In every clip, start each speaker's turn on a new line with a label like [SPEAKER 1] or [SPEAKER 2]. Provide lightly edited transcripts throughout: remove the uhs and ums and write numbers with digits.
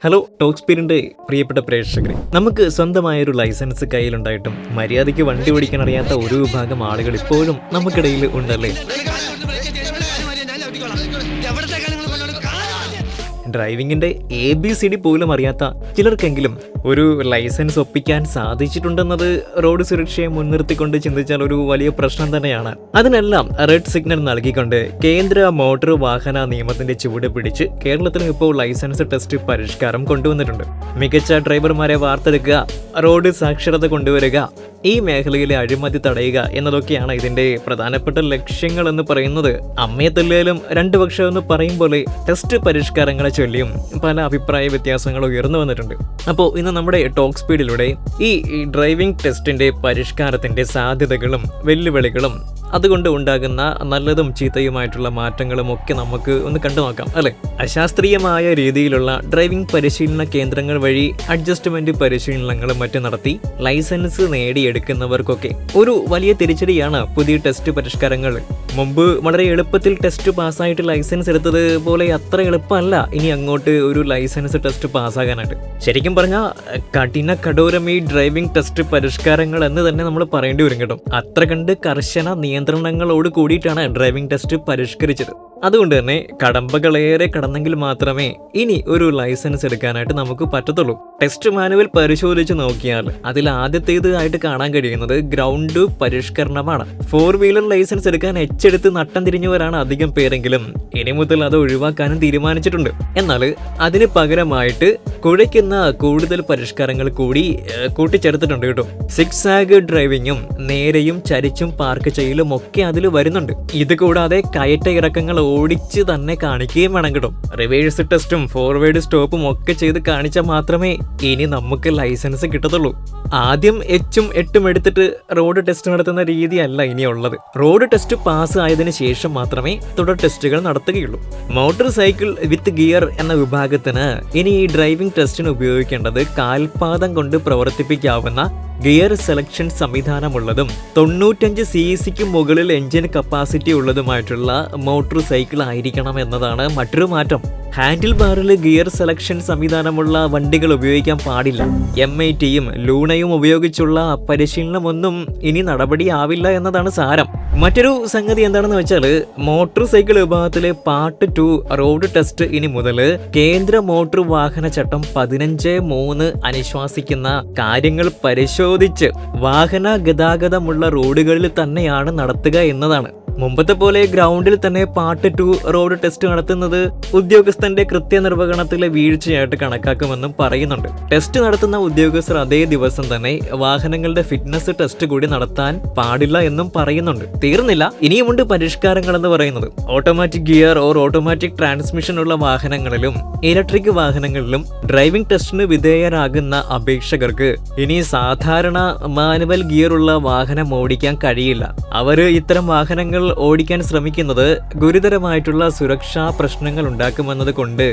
[SPEAKER 1] Hello talk സ്പീഡിന്റെ പ്രിയപ്പെട്ട പ്രേക്ഷകരെ, നമുക്ക് സ്വന്തമായൊരു ലൈസൻസ് കയ്യിലുണ്ടായിട്ടും മര്യാദയ്ക്ക് വണ്ടി ഓടിക്കാൻ അറിയാത്ത ഒരു വിഭാഗം ആളുകൾ ഇപ്പോഴും നമുക്കിടയിൽ ഉണ്ടല്ലേ. ഡ്രൈവിംഗിന്റെ ABCD പോലും അറിയാത്ത ചിലർക്കെങ്കിലും ഒരു ലൈസൻസ് ഒപ്പിക്കാൻ സാധിച്ചിട്ടുണ്ടെന്നത് റോഡ് സുരക്ഷയെ മുൻനിർത്തിക്കൊണ്ട് ചിന്തിച്ചാൽ ഒരു വലിയ പ്രശ്നം തന്നെയാണ്. അതിനെല്ലാം റെഡ് സിഗ്നൽ നൽകിക്കൊണ്ട് കേന്ദ്ര മോട്ടോർ വാഹന നിയമത്തിന്റെ ചുവട് പിടിച്ച് കേരളത്തിലും ഇപ്പോൾ ലൈസൻസ് ടെസ്റ്റ് പരിഷ്കാരം കൊണ്ടുവന്നിട്ടുണ്ട്. മികച്ച ഡ്രൈവർമാരെ വാർത്തെടുക്കുക, റോഡ് സാക്ഷരത കൊണ്ടുവരിക, ഈ മേഖലയിലെ അഴിമതി തടയുക എന്നതൊക്കെയാണ് ഇതിന്റെ പ്രധാനപ്പെട്ട ലക്ഷ്യങ്ങൾ എന്ന് പറയുന്നത്. അമ്മയെ തല്ലിയാലും രണ്ടു പക്ഷം എന്ന് പറയും പോലെ ടെസ്റ്റ് പരിഷ്കാരങ്ങളെ ചൊല്ലിയും പല അഭിപ്രായ വ്യത്യാസങ്ങൾ ഉയർന്നു വന്നിട്ടുണ്ട്. അപ്പോൾ ഇന്ന് നമ്മുടെ ടോക്ക് സ്പീഡിലൂടെ ഈ ഡ്രൈവിംഗ് ടെസ്റ്റിന്റെ പരിഷ്കാരത്തിന്റെ സാധ്യതകളും വെല്ലുവിളികളും അതുകൊണ്ട് ഉണ്ടാകുന്ന നല്ലതും ചീത്തയുമായിട്ടുള്ള മാറ്റങ്ങളും ഒക്കെ നമുക്ക് ഒന്ന് കണ്ടു നോക്കാം അല്ലെ. അശാസ്ത്രീയമായ രീതിയിലുള്ള ഡ്രൈവിംഗ് പരിശീലന കേന്ദ്രങ്ങൾ വഴി അഡ്ജസ്റ്റ്മെന്റ് പരിശീലനങ്ങളും മറ്റും നടത്തി ലൈസൻസ് നേടിയെടുക്കുന്നവർക്കൊക്കെ ഒരു വലിയ തിരിച്ചടിയാണ് പുതിയ ടെസ്റ്റ് പരിഷ്കാരങ്ങൾ. മുമ്പ് വളരെ എളുപ്പത്തിൽ ടെസ്റ്റ് പാസ്സായിട്ട് ലൈസൻസ് എടുത്തത് പോലെ അത്ര എളുപ്പമല്ല ഇനി അങ്ങോട്ട് ഒരു ലൈസൻസ് ടെസ്റ്റ് പാസ്സാകാനായിട്ട്. ശരിക്കും പറഞ്ഞാൽ കഠോരം ഈ ഡ്രൈവിംഗ് ടെസ്റ്റ് പരിഷ്കാരങ്ങൾ എന്ന് തന്നെ നമ്മൾ പറയേണ്ടി വരും കേട്ടോ. അത്ര കണ്ട് കർശന നിയന്ത്രണങ്ങളോട് കൂടിയിട്ടാണ് ഡ്രൈവിംഗ് ടെസ്റ്റ് പരിഷ്കരിച്ചത്. അതുകൊണ്ട് തന്നെ കടമ്പകളേറെ കടന്നെങ്കിൽ മാത്രമേ ഇനി ഒരു ലൈസൻസ് എടുക്കാനായിട്ട് നമുക്ക് പറ്റത്തുള്ളൂ. ടെസ്റ്റ് മാനുവൽ പരിശോധിച്ച് നോക്കിയാൽ അതിൽ ആദ്യത്തേത് ആയിട്ട് കാണാൻ കഴിയുന്നത് ഗ്രൗണ്ട് പരിഷ്കരണമാണ്. 4 വീലർ ലൈസൻസ് എടുക്കാൻ എച്ചെടുത്ത് നട്ടം തിരിഞ്ഞവരാണ് അധികം പേരെങ്കിലും ഇനി മുതൽ അത് ഒഴിവാക്കാനും തീരുമാനിച്ചിട്ടുണ്ട്. എന്നാൽ അതിന് പകരമായിട്ട് കുഴയ്ക്കുന്ന കൂടുതൽ പരിഷ്കാരങ്ങൾ കൂടി കൂട്ടിച്ചേർത്തിട്ടുണ്ട് കേട്ടോ. സിക്സാഗ് ഡ്രൈവിങ്ങും നേരെയും ചരിച്ചും പാർക്ക് ചെയ്യലും ഒക്കെ അതിൽ വരുന്നുണ്ട്. ഇത് കൂടാതെ കയറ്റ ഇറക്കങ്ങൾ ഓടിച്ച് തന്നെ കാണിക്കുകയും വേണം കേട്ടോ. റിവേഴ്സ് ടെസ്റ്റും ഫോർവേഡ് സ്റ്റോപ്പും ഒക്കെ ചെയ്ത് കാണിച്ചാൽ മാത്രമേ ഇനി നമുക്ക് ലൈസൻസ് കിട്ടത്തുള്ളൂ. ആദ്യം 8ഉം 8ഉം എടുത്തിട്ട് റോഡ് ടെസ്റ്റ് നടത്തുന്ന രീതിയല്ല ഇനിയുള്ളത്. റോഡ് ടെസ്റ്റ് പാസ് ആയതിനു ശേഷം മാത്രമേ തുടർ ടെസ്റ്റുകൾ നടത്തുകയുള്ളൂ. മോട്ടോർ സൈക്കിൾ വിത്ത് ഗിയർ എന്ന വിഭാഗത്തിന് ഇനി ഈ ഡ്രൈവിംഗ് ടെസ്റ്റിന് ഉപയോഗിക്കേണ്ടത് കാൽപാദം കൊണ്ട് പ്രവർത്തിപ്പിക്കാവുന്ന ഗിയർ സെലക്ഷൻ സംവിധാനമുള്ളതും 95 cc മുകളിൽ എഞ്ചിൻ കപ്പാസിറ്റി ഉള്ളതുമായിട്ടുള്ള മോട്ടോർ സൈക്കിൾ ആയിരിക്കണം എന്നതാണ് മറ്റൊരു മാറ്റം. ഹാൻഡിൽ ബാറിൽ ഗിയർ സെലക്ഷൻ സംവിധാനമുള്ള വണ്ടികൾ ഉപയോഗിക്കാൻ പാടില്ല. MITയും ലൂണയും ഉപയോഗിച്ചുള്ള പരിശീലനമൊന്നും ഇനി നടപടിയാവില്ല എന്നതാണ് സാരം. മറ്റൊരു സംഗതി എന്താണെന്ന് വെച്ചാൽ മോട്ടോർ സൈക്കിൾ വിഭാഗത്തിലെ പാർട്ട് 2 റോഡ് ടെസ്റ്റ് ഇനി മുതൽ കേന്ദ്ര മോട്ടോർ വാഹന ചട്ടം 15(3) അനുശാസിക്കുന്ന കാര്യങ്ങൾ പരിശോധിച്ച് വാഹന ഗതാഗതമുള്ള റോഡുകളിൽ തന്നെയാണ് നടത്തുക എന്നതാണ്. മുമ്പത്തെ പോലെ ഗ്രൗണ്ടിൽ തന്നെ പാർട്ട് 2 റോഡ് ടെസ്റ്റ് നടത്തുന്നത് ഉദ്യോഗസ്ഥന്റെ കൃത്യനിർവഹണത്തിലെ വീഴ്ചയായിട്ട് കണക്കാക്കുമെന്നും പറയുന്നുണ്ട്. ടെസ്റ്റ് നടത്തുന്ന ഉദ്യോഗസ്ഥർ അതേ ദിവസം തന്നെ വാഹനങ്ങളുടെ ഫിറ്റ്നസ് ടെസ്റ്റ് കൂടി നടത്താൻ പാടില്ല എന്നും പറയുന്നുണ്ട്. തീർന്നില്ല, ഇനിയുമുണ്ട് പരിഷ്കാരങ്ങൾ എന്ന് പറയുന്നത്. Automatic gear or automatic transmission ഉള്ള വാഹനങ്ങളിലും ഇലക്ട്രിക് വാഹനങ്ങളിലും ഡ്രൈവിംഗ് ടെസ്റ്റിന് വിധേയരാകുന്ന അപേക്ഷകർക്ക് ഇനി സാധാരണ മാനുവൽ ഗിയർ ഉള്ള വാഹനം ഓടിക്കാൻ കഴിയില്ല. അവര് ഇത്തരം വാഹനങ്ങൾ ഓടിക്കാൻ ശ്രമിക്കുന്നത് ഗുരുതരമായിട്ടുള്ള സുരക്ഷാ പ്രശ്നങ്ങൾ ഉണ്ടാക്കുമെന്നത് കൊണ്ട്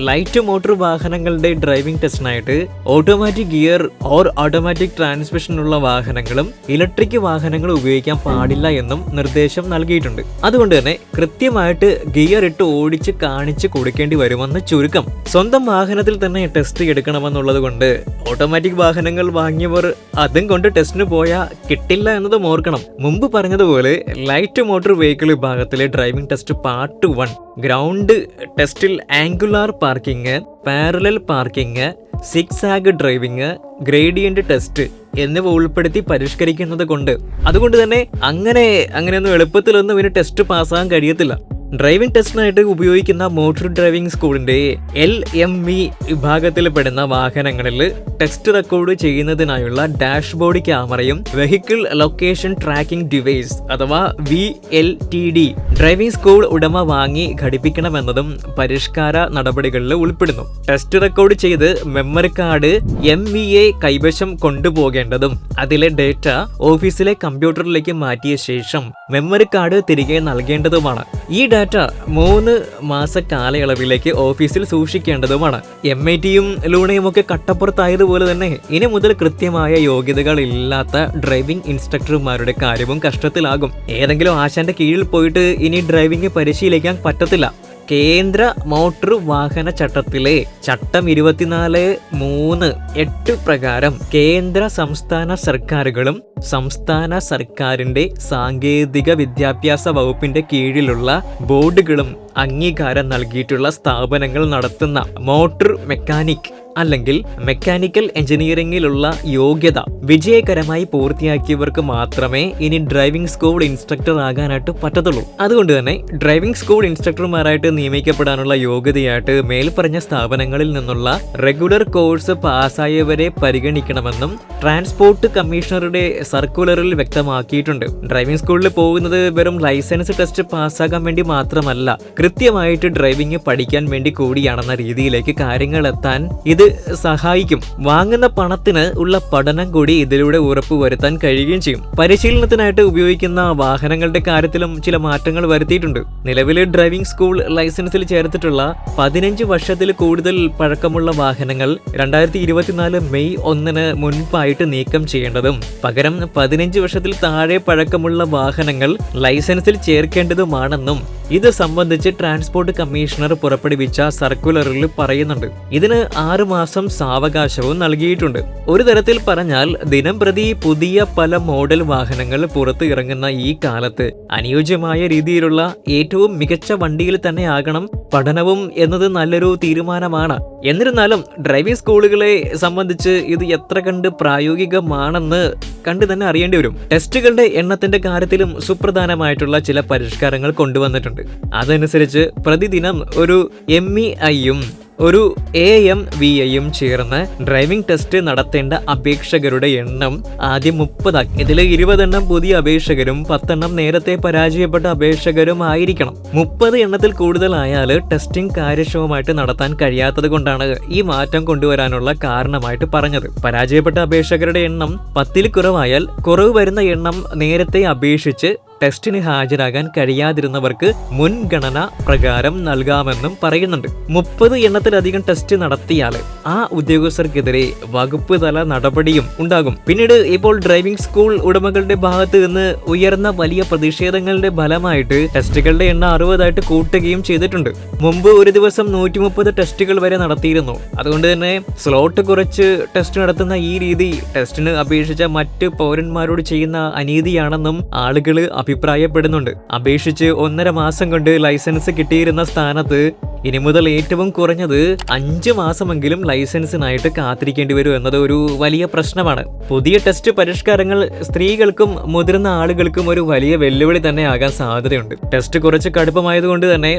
[SPEAKER 1] ലൈറ്റ് മോട്ടോർ വാഹനങ്ങളുടെ ഡ്രൈവിംഗ് ടെസ്റ്റിനായിട്ട് automatic gear or automatic transmission ഉള്ള വാഹനങ്ങളും ഇലക്ട്രിക് വാഹനങ്ങളും ഉപയോഗിക്കാൻ പാടില്ല എന്നും നിർദ്ദേശം നൽകിയിട്ടുണ്ട്. അതുകൊണ്ട് തന്നെ കൃത്യമായിട്ട് ഗിയർ ഇട്ട് ഓടിച്ച് കാണിച്ച് കൊടുക്കേണ്ടി വരുമെന്ന് ചുരുക്കം. സ്വന്തം വാഹനത്തിൽ തന്നെ ടെസ്റ്റ് എടുക്കണമെന്നുള്ളത് കൊണ്ട് ഓട്ടോമാറ്റിക് വാഹനങ്ങൾ വാങ്ങിയവർ അതും കൊണ്ട് ടെസ്റ്റിന് പോയാൽ കിട്ടില്ല എന്നതും ഓർക്കണം. മുമ്പ് പറഞ്ഞതുപോലെ ലൈറ്റ് മോട്ടോർ വെഹിക്കിൾ വിഭാഗത്തിലെ ഡ്രൈവിംഗ് ടെസ്റ്റ് പാർട്ട് 1 ഗ്രൗണ്ട് ടെസ്റ്റിൽ angular parking, parallel parking, zigzag driving, gradient test എന്നിവ ഉൾപ്പെടുത്തി പരിഷ്കരിക്കുന്നത് കൊണ്ട് അതുകൊണ്ട് തന്നെ അങ്ങനെയൊന്നും എളുപ്പത്തിലൊന്നും ഇവന് ടെസ്റ്റ് പാസ്സാകാൻ കഴിയത്തില്ല. ഡ്രൈവിംഗ് ടെസ്റ്റിനായിട്ട് ഉപയോഗിക്കുന്ന മോട്ടോർ ഡ്രൈവിംഗ് സ്കൂളിന്റെ LME വിഭാഗത്തിൽ പെടുന്ന വാഹനങ്ങളിൽ ടെസ്റ്റ് റെക്കോർഡ് ചെയ്യുന്നതിനായുള്ള ഡാഷ്ബോർഡ് ക്യാമറയും വെഹിക്കിൾ ലൊക്കേഷൻ ട്രാക്കിംഗ് ഡിവൈസ് അഥവാ VLTD ഡ്രൈവിംഗ് സ്കൂൾ ഉടമ വാങ്ങി ഘടിപ്പിക്കണമെന്നതും പരിഷ്കാര നടപടികളിൽ ഉൾപ്പെടുന്നു. ടെസ്റ്റ് റെക്കോർഡ് ചെയ്ത് മെമ്മറി കാർഡ് MEA കൈവശം കൊണ്ടുപോകേണ്ടതും അതിലെ ഡേറ്റ ഓഫീസിലെ കമ്പ്യൂട്ടറിലേക്ക് മാറ്റിയ ശേഷം മെമ്മറി കാർഡ് തിരികെ നൽകേണ്ടതുമാണ്. ഈ ഡാറ്റ 3 മാസ കാലയളവിലേക്ക് ഓഫീസിൽ സൂക്ഷിക്കേണ്ടതുമാണ്. MITയും ലൂണയും ഒക്കെ കട്ടപ്പുറത്തായതുപോലെ തന്നെ ഇനി മുതൽ കൃത്യമായ യോഗ്യതകൾ ഇല്ലാത്ത ഡ്രൈവിംഗ് ഇൻസ്ട്രക്ടർമാരുടെ കാര്യവും കഷ്ടത്തിലാകും. ഏതെങ്കിലും ആശാന്റെ കീഴിൽ പോയിട്ട് ഇനി ഡ്രൈവിംഗ് പരിശീലിക്കാൻ പറ്റത്തില്ല. കേന്ദ്ര മോട്ടോർ വാഹന ചട്ടത്തിലെ ചട്ടം 24(3)(8) പ്രകാരം കേന്ദ്ര സംസ്ഥാന സർക്കാരുകളും സംസ്ഥാന സർക്കാരിന്റെ സാങ്കേതിക വിദ്യാഭ്യാസ വകുപ്പിന്റെ കീഴിലുള്ള ബോർഡുകളും അംഗീകാരം നൽകിയിട്ടുള്ള സ്ഥാപനങ്ങൾ നടത്തുന്ന മോട്ടോർ മെക്കാനിക് അല്ലെങ്കിൽ മെക്കാനിക്കൽ എഞ്ചിനീയറിംഗിലുള്ള യോഗ്യത വിജയകരമായി പൂർത്തിയാക്കിയവർക്ക് മാത്രമേ ഇനി ഡ്രൈവിംഗ് സ്കൂൾ ഇൻസ്ട്രക്ടർ ആകാനായിട്ട് പറ്റത്തുള്ളൂ. അതുകൊണ്ട് തന്നെ ഡ്രൈവിംഗ് സ്കൂൾ ഇൻസ്ട്രക്ടർമാരായിട്ട് നിയമിക്കപ്പെടാനുള്ള യോഗ്യതയായിട്ട് മേൽപ്പറഞ്ഞ സ്ഥാപനങ്ങളിൽ നിന്നുള്ള റെഗുലർ കോഴ്സ് പാസ്സായവരെ പരിഗണിക്കണമെന്നും ട്രാൻസ്പോർട്ട് കമ്മീഷണറുടെ സർക്കുലറിൽ വ്യക്തമാക്കിയിട്ടുണ്ട്. ഡ്രൈവിംഗ് സ്കൂളിൽ പോകുന്നത് വെറും ലൈസൻസ് ടെസ്റ്റ് പാസ്സാകാൻ വേണ്ടി മാത്രമല്ല, കൃത്യമായിട്ട് ഡ്രൈവിംഗ് പഠിക്കാൻ വേണ്ടി കൂടിയാണെന്ന രീതിയിലേക്ക് കാര്യങ്ങൾ എത്താൻ ഇത് സഹായിക്കും. വാങ്ങുന്ന പണത്തിന് ഉള്ള പഠനം കൂടി ഇതിലൂടെ ഉറപ്പുവരുത്താൻ കഴിയുകയും ചെയ്യും. പരിശീലനത്തിനായിട്ട് ഉപയോഗിക്കുന്ന വാഹനങ്ങളുടെ കാര്യത്തിലും ചില മാറ്റങ്ങൾ വരുത്തിയിട്ടുണ്ട്. നിലവിലെ ഡ്രൈവിംഗ് സ്കൂൾ ലൈസൻസിൽ ചേർത്തിട്ടുള്ള 15 വർഷത്തിൽ കൂടുതൽ പഴക്കമുള്ള വാഹനങ്ങൾ 2024 മെയ് 1 മുൻപായിട്ട് നീക്കം ചെയ്യേണ്ടതും പകരം 15 വർഷത്തിൽ താഴെ പഴക്കമുള്ള വാഹനങ്ങൾ ലൈസൻസിൽ ചേർക്കേണ്ടതുമാണെന്നും ഇത് സംബന്ധിച്ച് ട്രാൻസ്പോർട്ട് കമ്മീഷണർ പുറപ്പെടുവിച്ച സർക്കുലറിൽ പറയുന്നുണ്ട്. ഇതിന് 6 മാസം സാവകാശവും നൽകിയിട്ടുണ്ട്. ഒരു തരത്തിൽ പറഞ്ഞാൽ ദിനം പ്രതി പുതിയ പല മോഡൽ വാഹനങ്ങൾ പുറത്ത് ഇറങ്ങുന്ന ഈ കാലത്ത് അനുയോജ്യമായ രീതിയിലുള്ള ഏറ്റവും മികച്ച വണ്ടിയിൽ തന്നെ ആകണം പഠനവും എന്നത് നല്ലൊരു തീരുമാനമാണ്. എന്നിരുന്നാലും ഡ്രൈവിംഗ് സ്കൂളുകളെ സംബന്ധിച്ച് ഇത് എത്ര കണ്ട് പ്രായോഗികമാണെന്ന് കണ്ടു തന്നെ അറിയേണ്ടി വരും. ടെസ്റ്റുകളുടെ എണ്ണത്തിന്റെ കാര്യത്തിലും സുപ്രധാനമായിട്ടുള്ള ചില പരിഷ്കാരങ്ങൾ കൊണ്ടുവന്നിട്ടുണ്ട്. അതനുസരിച്ച് പ്രതിദിനം ഒരു MEIയും ഒരു AMVIയും ചേർന്ന് ഡ്രൈവിംഗ് ടെസ്റ്റ് നടത്തേണ്ട അപേക്ഷകരുടെ എണ്ണം ആദ്യം 30 ആക്കി. ഇതിൽ 20 എണ്ണം പുതിയ അപേക്ഷകരും 10 എണ്ണം നേരത്തെ പരാജയപ്പെട്ട അപേക്ഷകരും ആയിരിക്കണം. 30 എണ്ണത്തിൽ കൂടുതലായാൽ ടെസ്റ്റിംഗ് കാര്യക്ഷമമായിട്ട് നടത്താൻ കഴിയാത്തത് കൊണ്ടാണ് ഈ മാറ്റം കൊണ്ടുവരാനുള്ള കാരണമായിട്ട് പറഞ്ഞത്. പരാജയപ്പെട്ട അപേക്ഷകരുടെ എണ്ണം 10ൽ കുറവായാൽ കുറവ് വരുന്ന എണ്ണം നേരത്തെ അപേക്ഷിച്ച് ടെസ്റ്റിന് ഹാജരാകാൻ കഴിയാതിരുന്നവർക്ക് മുൻഗണന പ്രകാരം നൽകാമെന്നും പറയുന്നുണ്ട്. 30 എണ്ണത്തിലധികം ടെസ്റ്റ് നടത്തിയാൽ ആ ഉദ്യോഗസ്ഥർക്കെതിരെ വകുപ്പ് തല നടപടിയും ഉണ്ടാകും. പിന്നീട് ഇപ്പോൾ ഡ്രൈവിംഗ് സ്കൂൾ ഉടമകളുടെ ഭാഗത്ത് നിന്ന് ഉയർന്ന വലിയ പ്രതിഷേധങ്ങളുടെ ഫലമായിട്ട് ടെസ്റ്റുകളുടെ എണ്ണം 60 കൂട്ടുകയും ചെയ്തിട്ടുണ്ട്. മുമ്പ് ഒരു ദിവസം 130 ടെസ്റ്റുകൾ വരെ നടത്തിയിരുന്നു. അതുകൊണ്ട് തന്നെ സ്ലോട്ട് കുറച്ച് ടെസ്റ്റ് നടത്തുന്ന ഈ രീതി ടെസ്റ്റിന് അപേക്ഷിച്ച മറ്റ് പൗരന്മാരോട് ചെയ്യുന്ന അനീതിയാണെന്നും ആളുകൾ അഭിപ്രായപ്പെടുന്നുണ്ട്. അപേക്ഷിച്ച് 1.5 മാസം കൊണ്ട് ലൈസൻസ് കിട്ടിയിരുന്ന സ്ഥാനത്ത് ഇനി മുതൽ ഏറ്റവും കുറഞ്ഞത് 5 മാസമെങ്കിലും ലൈസൻസിനായിട്ട് കാത്തിരിക്കേണ്ടി വരും എന്നത് ഒരു വലിയ പ്രശ്നമാണ്. പുതിയ ടെസ്റ്റ് പരിഷ്കാരങ്ങൾ സ്ത്രീകൾക്കും മുതിർന്ന ആളുകൾക്കും ഒരു വലിയ വെല്ലുവിളി തന്നെ ആകാൻ സാധ്യതയുണ്ട്. ടെസ്റ്റ് കുറച്ച് കടുപ്പമായതുകൊണ്ട് തന്നെ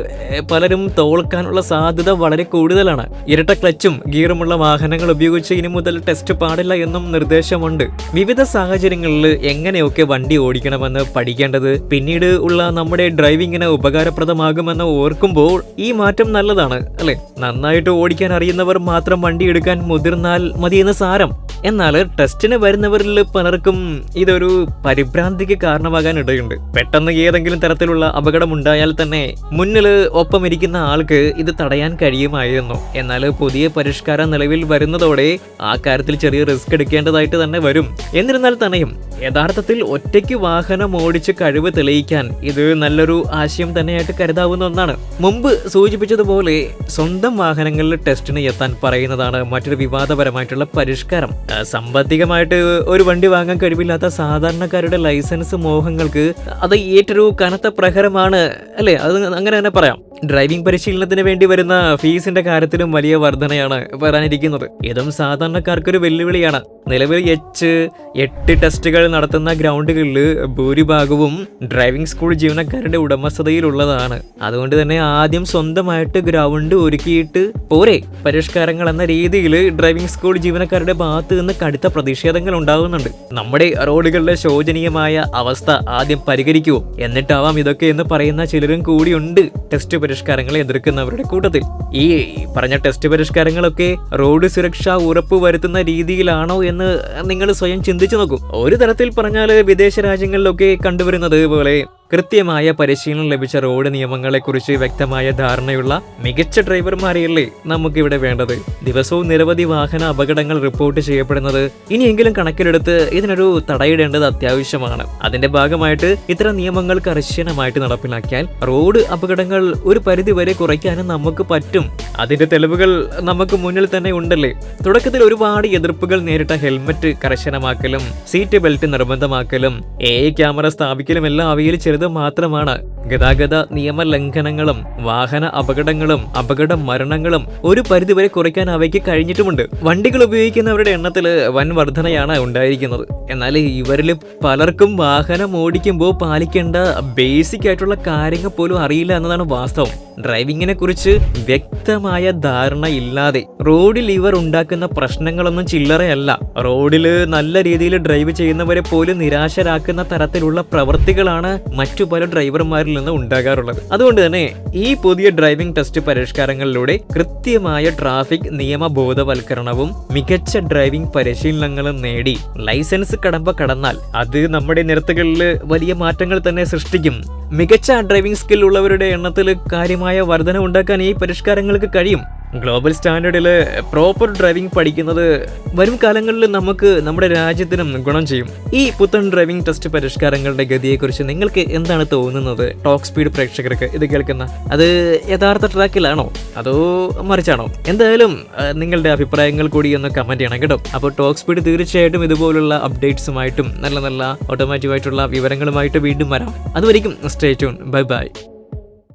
[SPEAKER 1] പലരും തോൽക്കാനുള്ള സാധ്യത വളരെ കൂടുതലാണ്. ഇരട്ട ക്ലച്ചും ഗിയറുമുള്ള വാഹനങ്ങൾ ഉപയോഗിച്ച് ഇനി മുതൽ ടെസ്റ്റ് പാടില്ല എന്നും നിർദ്ദേശമുണ്ട്. വിവിധ സാഹചര്യങ്ങളിൽ എങ്ങനെയൊക്കെ വണ്ടി ഓടിക്കണമെന്ന് പഠിക്കേണ്ടത് പിന്നീട് ഉള്ള നമ്മുടെ ഡ്രൈവിംഗിന് ഉപകാരപ്രദമാകുമെന്ന് ഓർക്കുമ്പോൾ ഈ മാറ്റം നല്ലതാണ് അല്ലെ? നന്നായിട്ട് ഓടിക്കാൻ അറിയുന്നവർ മാത്രം വണ്ടി എടുക്കാൻ മുതിർന്നാൽ മതിയെന്ന് സാരം. എന്നാൽ ടെസ്റ്റിന് വരുന്നവരിൽ പലർക്കും ഇതൊരു പരിഭ്രാന്തിക്ക് കാരണമാകാൻ ഇടയുണ്ട്. പെട്ടെന്ന് ഏതെങ്കിലും തരത്തിലുള്ള അപകടം ഉണ്ടായാൽ തന്നെ മുന്നിൽ ഒപ്പം ഇരിക്കുന്ന ആൾക്ക് ഇത് തടയാൻ കഴിയുമായിരുന്നു. എന്നാൽ പുതിയ പരിഷ്കാരം നിലവിൽ വരുന്നതോടെ ആ കാര്യത്തിൽ ചെറിയ റിസ്ക് എടുക്കേണ്ടതായിട്ട് തന്നെ വരും. എന്നിരുന്നാൽ തന്നെയും യഥാർത്ഥത്തിൽ ഒറ്റയ്ക്ക് വാഹനം ഓടിച്ച് കഴിവ് തെളിയിക്കാൻ ഇത് നല്ലൊരു ആശയം തന്നെയായിട്ട് കരുതാവുന്ന ഒന്നാണ്. മുമ്പ് സൂചിപ്പിച്ചതുപോലെ സ്വന്തം വാഹനങ്ങളിൽ ടെസ്റ്റിന് എത്താൻ പറയുന്നതാണ് മറ്റൊരു വിവാദപരമായിട്ടുള്ള പരിഷ്കാരം. സാമ്പത്തികമായിട്ട് ഒരു വണ്ടി വാങ്ങാൻ കഴിവില്ലാത്ത സാധാരണക്കാരുടെ ലൈസൻസ് മോഹങ്ങൾക്ക് അത് ഏറ്റൊരു കനത്ത പ്രഹരമാണ് അല്ലേ? അത് അങ്ങനെ തന്നെ പറയാം. ഡ്രൈവിംഗ് പരിശീലനത്തിന് വേണ്ടി വരുന്ന ഫീസിന്റെ കാര്യത്തിലും വലിയ വർധനയാണ് വരാനിരിക്കുന്നത്. ഇതും സാധാരണക്കാർക്കൊരു വെല്ലുവിളിയാണ്. നിലവിൽ 8 ടെസ്റ്റുകൾ നടത്തുന്ന ഗ്രൗണ്ടുകളിൽ ഭൂരിഭാഗവും ഡ്രൈവിംഗ് സ്കൂൾ ജീവനക്കാരുടെ ഉടമസ്ഥതയിലുള്ളതാണ്. അതുകൊണ്ട് തന്നെ ആദ്യം സ്വന്തമായിട്ട് ഗ്രൗണ്ട് ഒരുക്കിയിട്ട് പോരെ. പരിഷ്കാരങ്ങൾ എന്ന രീതിയിൽ ഡ്രൈവിംഗ് സ്കൂൾ ജീവനക്കാരുടെ ഭാഗത്ത് നിന്ന് കടുത്ത പ്രതിഷേധങ്ങൾ ഉണ്ടാകുന്നുണ്ട്. നമ്മുടെ റോഡുകളുടെ ശോചനീയമായ അവസ്ഥ ആദ്യം പരിഹരിക്കൂ, എന്നിട്ടാവാം ഇതൊക്കെ എന്ന് പറയുന്ന ചിലരും കൂടിയുണ്ട് ടെസ്റ്റ് പരിഷ്കാരങ്ങളെ എതിർക്കുന്നവരുടെ കൂട്ടത്തിൽ. ഈ പറഞ്ഞ ടെസ്റ്റ് പരിഷ്കാരങ്ങളൊക്കെ റോഡ് സുരക്ഷ ഉറപ്പ് വരുത്തുന്ന രീതിയിലാണോ എന്ന് നിങ്ങൾ സ്വയം ചിന്തിച്ചു നോക്കൂ. ഒരു തരത്തിൽ പറഞ്ഞാൽ വിദേശ രാജ്യങ്ങളിലൊക്കെ കണ്ടുവരുന്നത് പോലെ കൃത്യമായ പരിശീലനം ലഭിച്ച റോഡ് നിയമങ്ങളെക്കുറിച്ച് വ്യക്തമായ ധാരണയുള്ള മികച്ച ഡ്രൈവർമാരെയല്ലേ നമുക്കിവിടെ വേണ്ടത്. ദിവസവും നിരവധി വാഹന അപകടങ്ങൾ റിപ്പോർട്ട് ചെയ്യപ്പെടുന്നത് ഇനിയെങ്കിലും കണക്കിലെടുത്ത് ഇതിനൊരു തടയിടേണ്ടത് അത്യാവശ്യമാണ്. അതിന്റെ ഭാഗമായിട്ട് ഇത്തരം നിയമങ്ങൾ കർശനമായിട്ട് നടപ്പിലാക്കിയാൽ റോഡ് അപകടങ്ങൾ ഒരു പരിധിവരെ കുറയ്ക്കാനും നമുക്ക് പറ്റും. അതിന്റെ തെളിവുകൾ നമുക്ക് മുന്നിൽ തന്നെ ഉണ്ടല്ലേ. തുടക്കത്തിൽ ഒരുപാട് എതിർപ്പുകൾ നേരിട്ട ഹെൽമറ്റ് കർശനമാക്കലും സീറ്റ് ബെൽറ്റ് നിർബന്ധമാക്കലും AI ക്യാമറ സ്ഥാപിക്കലും എല്ലാം അവയിൽ ചെറുത് മാത്രമാണ്. ഗതാഗത നിയമലംഘനങ്ങളും വാഹന അപകടങ്ങളും അപകട മരണങ്ങളും ഒരു പരിധിവരെ കുറയ്ക്കാൻ അവയ്ക്ക് കഴിഞ്ഞിട്ടുമുണ്ട്. വണ്ടികൾ ഉപയോഗിക്കുന്നവരുടെ എണ്ണത്തിൽ വൻ വർധനയാണ് ഉണ്ടായിരിക്കുന്നത്. എന്നാൽ ഇവരിൽ പലർക്കും വാഹനം ഓടിക്കുമ്പോൾ പാലിക്കേണ്ട ബേസിക് ആയിട്ടുള്ള കാര്യങ്ങൾ പോലും അറിയില്ല എന്നതാണ് വാസ്തവം. ഡ്രൈവിങ്ങിനെ കുറിച്ച് വ്യക്തമായ ധാരണ ഇല്ലാതെ റോഡിൽ ഇവർ ഉണ്ടാക്കുന്ന പ്രശ്നങ്ങളൊന്നും ചില്ലറയല്ല. റോഡിൽ നല്ല രീതിയിൽ ഡ്രൈവ് ചെയ്യുന്നവരെ പോലും നിരാശരാക്കുന്ന തരത്തിലുള്ള പ്രവൃത്തികളാണ് മറ്റു പല ഡ്രൈവർമാരിൽ നിന്ന് ഉണ്ടാകാറുള്ളത്. അതുകൊണ്ട് തന്നെ ഈ പുതിയ ഡ്രൈവിംഗ് ടെസ്റ്റ് പരിഷ്കാരങ്ങളിലൂടെ കൃത്യമായ ട്രാഫിക് നിയമ ബോധവൽക്കരണവും മികച്ച ഡ്രൈവിംഗ് പരിശീലനങ്ങളും നേടി ലൈസൻസ് കടമ്പ കടന്നാൽ അത് നമ്മുടെ നിരത്തുകളിൽ വലിയ മാറ്റങ്ങൾ തന്നെ സൃഷ്ടിക്കും. മികച്ച ഡ്രൈവിംഗ് സ്കിൽ ഉള്ളവരുടെ എണ്ണത്തിൽ കാര്യമായ വർധന ഉണ്ടാക്കാൻ ഈ പരിഷ്കാരങ്ങൾക്ക് കഴിയും. ഗ്ലോബൽ സ്റ്റാൻഡേർഡിൽ പ്രോപ്പർ ഡ്രൈവിംഗ് പഠിക്കുന്നത് വരും കാലങ്ങളിൽ നമുക്ക് നമ്മുടെ രാജ്യത്തിനും ഗുണം ചെയ്യും. ഈ പുത്തൻ ഡ്രൈവിംഗ് ടെസ്റ്റ് പരിഷ്കാരങ്ങളുടെ ഗതിയെക്കുറിച്ച് നിങ്ങൾക്ക് എന്താണ് തോന്നുന്നത്? ടോക്ക് സ്പീഡ് പ്രേക്ഷകർക്ക് ഇത് കേൾക്കുന്ന അത് യഥാർത്ഥ ട്രാക്കിലാണോ അതോ മറിച്ചാണോ? എന്തായാലും നിങ്ങളുടെ അഭിപ്രായങ്ങൾ കൂടി ഒന്ന് കമന്റ് ചെയ്യണം കേട്ടോ. അപ്പോൾ ടോക്ക് സ്പീഡ് തീർച്ചയായിട്ടും ഇതുപോലുള്ള അപ്ഡേറ്റ്സുമായിട്ടും നല്ല നല്ല ഓട്ടോമാറ്റീവായിട്ടുള്ള വിവരങ്ങളുമായിട്ട് വീണ്ടും വരാം. അതുവരെയും സ്റ്റേ ട്യൂൺ. Bye bye.